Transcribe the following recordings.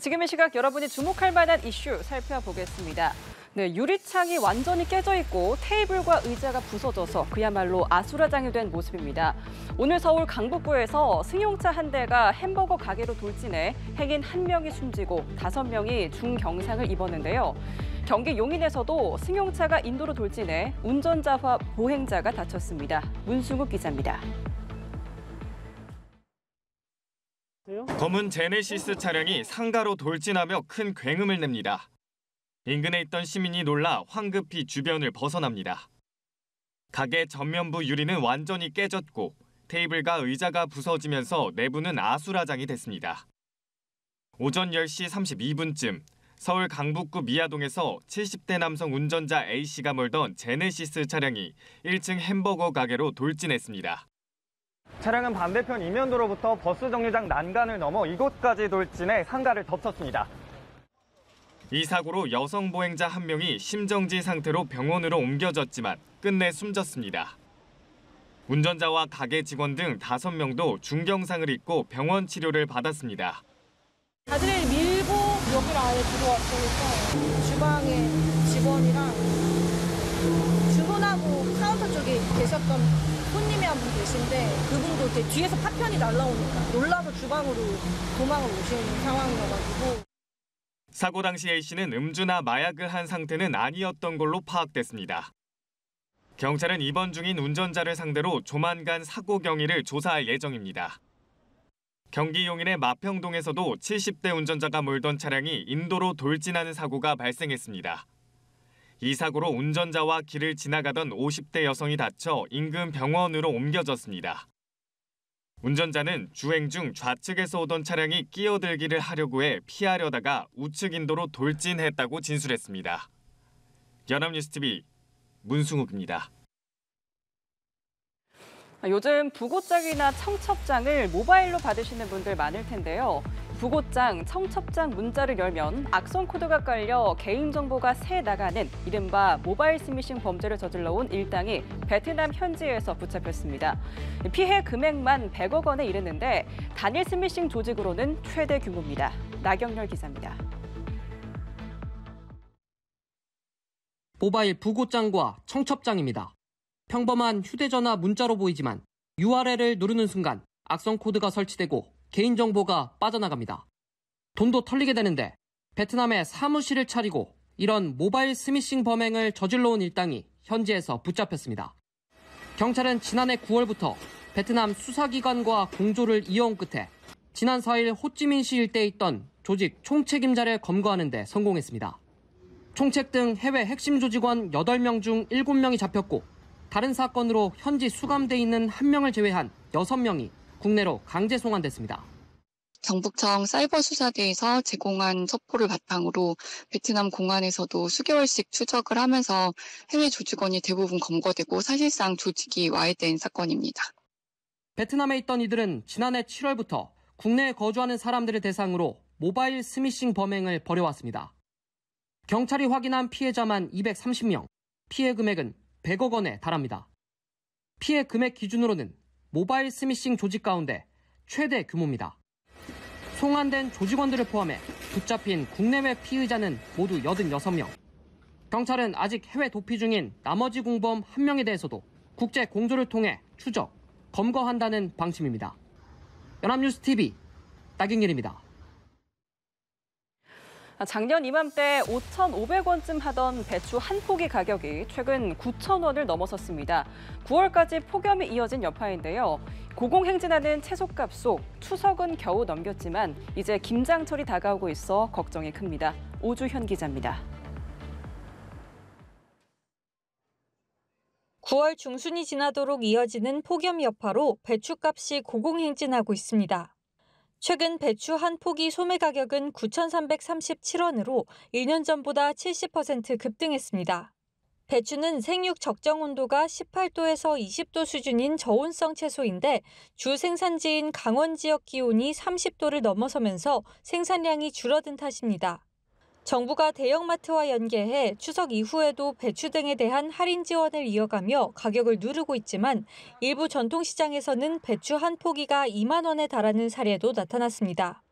지금 이 시각 여러분이 주목할 만한 이슈 살펴보겠습니다. 네, 유리창이 완전히 깨져 있고 테이블과 의자가 부서져서 그야말로 아수라장이 된 모습입니다. 오늘 서울 강북구에서 승용차 한 대가 햄버거 가게로 돌진해 행인 1명이 숨지고 5명이 중경상을 입었는데요. 경기 용인에서도 승용차가 인도로 돌진해 운전자와 보행자가 다쳤습니다. 문승욱 기자입니다. 검은 제네시스 차량이 상가로 돌진하며 큰 굉음을 냅니다. 인근에 있던 시민이 놀라 황급히 주변을 벗어납니다. 가게 전면부 유리는 완전히 깨졌고 테이블과 의자가 부서지면서 내부는 아수라장이 됐습니다. 오전 10시 32분쯤 서울 강북구 미아동에서 70대 남성 운전자 A씨가 몰던 제네시스 차량이 1층 햄버거 가게로 돌진했습니다. 차량은 반대편 이면도로부터 버스 정류장 난간을 넘어 이곳까지 돌진해 상가를 덮쳤습니다. 이 사고로 여성 보행자 1명이 심정지 상태로 병원으로 옮겨졌지만 끝내 숨졌습니다. 운전자와 가게 직원 등 5명도 중경상을 입고 병원 치료를 받았습니다. 다들 밀고 여기를 아예 들어왔으니까 주방에 직원이랑 주문하고 카운터 쪽에 계셨던 손님이 한 분 계신데 그분도 이렇게 뒤에서 파편이 날라오니까 놀라서 주방으로 도망을 오시는 상황이어가지고. 사고 당시 A씨는 음주나 마약을 한 상태는 아니었던 걸로 파악됐습니다. 경찰은 입원 중인 운전자를 상대로 조만간 사고 경위를 조사할 예정입니다. 경기 용인의 마평동에서도 70대 운전자가 몰던 차량이 인도로 돌진하는 사고가 발생했습니다. 이 사고로 운전자와 길을 지나가던 50대 여성이 다쳐 인근 병원으로 옮겨졌습니다. 운전자는 주행 중 좌측에서 오던 차량이 끼어들기를 하려고 해 피하려다가 우측 인도로 돌진했다고 진술했습니다. 연합뉴스TV 문승욱입니다. 요즘 부고장이나 청첩장을 모바일로 받으시는 분들 많을 텐데요. 부고장, 청첩장 문자를 열면 악성 코드가 깔려 개인정보가 새 나가는 이른바 모바일 스미싱 범죄를 저질러온 일당이 베트남 현지에서 붙잡혔습니다. 피해 금액만 100억 원에 이르는데 단일 스미싱 조직으로는 최대 규모입니다. 나경렬 기자입니다. 모바일 부고장과 청첩장입니다. 평범한 휴대전화 문자로 보이지만 URL을 누르는 순간 악성 코드가 설치되고 개인정보가 빠져나갑니다. 돈도 털리게 되는데 베트남에 사무실을 차리고 이런 모바일 스미싱 범행을 저질러온 일당이 현지에서 붙잡혔습니다. 경찰은 지난해 9월부터 베트남 수사기관과 공조를 이어온 끝에 지난 4일 호찌민시 일대에 있던 조직 총책임자를 검거하는 데 성공했습니다. 총책 등 해외 핵심 조직원 8명 중 7명이 잡혔고 다른 사건으로 현지 수감돼 있는 1명을 제외한 6명이 국내로 강제 송환됐습니다. 경북청 사이버수사대에서 제공한 첩보를 바탕으로 베트남 공안에서도 수개월씩 추적을 하면서 해외 조직원이 대부분 검거되고 사실상 조직이 와해된 사건입니다. 베트남에 있던 이들은 지난해 7월부터 국내에 거주하는 사람들을 대상으로 모바일 스미싱 범행을 벌여왔습니다. 경찰이 확인한 피해자만 230명, 피해 금액은 100억 원에 달합니다. 피해 금액 기준으로는 모바일 스미싱 조직 가운데 최대 규모입니다. 송환된 조직원들을 포함해 붙잡힌 국내외 피의자는 모두 86명. 경찰은 아직 해외 도피 중인 나머지 공범 1명에 대해서도 국제 공조를 통해 추적, 검거한다는 방침입니다. 연합뉴스TV 나경일입니다. 작년 이맘때 5,500원쯤 하던 배추 한 포기 가격이 최근 9,000원을 넘어섰습니다. 9월까지 폭염이 이어진 여파인데요. 고공행진하는 채소값 속 추석은 겨우 넘겼지만 이제 김장철이 다가오고 있어 걱정이 큽니다. 오주현 기자입니다. 9월 중순이 지나도록 이어지는 폭염 여파로 배추값이 고공행진하고 있습니다. 최근 배추 한 포기 소매 가격은 9,337원으로 1년 전보다 70% 급등했습니다. 배추는 생육 적정 온도가 18도에서 20도 수준인 저온성 채소인데 주 생산지인 강원 지역 기온이 30도를 넘어서면서 생산량이 줄어든 탓입니다. 정부가 대형마트와 연계해 추석 이후에도 배추 등에 대한 할인 지원을 이어가며 가격을 누르고 있지만 일부 전통시장에서는 배추 한 포기가 2만 원에 달하는 사례도 나타났습니다.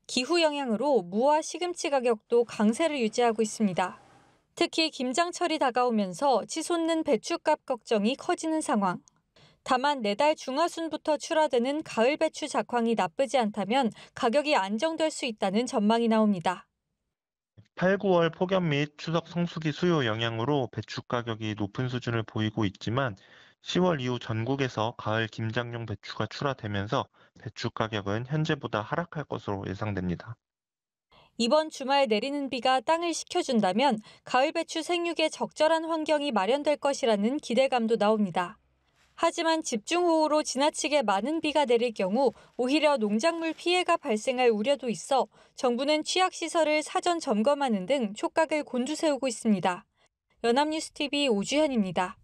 기후 영향으로 무와 시금치 가격도 강세를 유지하고 있습니다. 특히 김장철이 다가오면서 치솟는 배추값 걱정이 커지는 상황. 다만 내달 중하순부터 출하되는 가을 배추 작황이 나쁘지 않다면 가격이 안정될 수 있다는 전망이 나옵니다. 8, 9월 폭염 및 추석 성수기 수요 영향으로 배추 가격이 높은 수준을 보이고 있지만 10월 이후 전국에서 가을 김장용 배추가 출하되면서 배추 가격은 현재보다 하락할 것으로 예상됩니다. 이번 주말 내리는 비가 땅을 식혀준다면 가을 배추 생육에 적절한 환경이 마련될 것이라는 기대감도 나옵니다. 하지만 집중호우로 지나치게 많은 비가 내릴 경우 오히려 농작물 피해가 발생할 우려도 있어 정부는 취약시설을 사전 점검하는 등 촉각을 곤두세우고 있습니다. 연합뉴스TV 오주현입니다.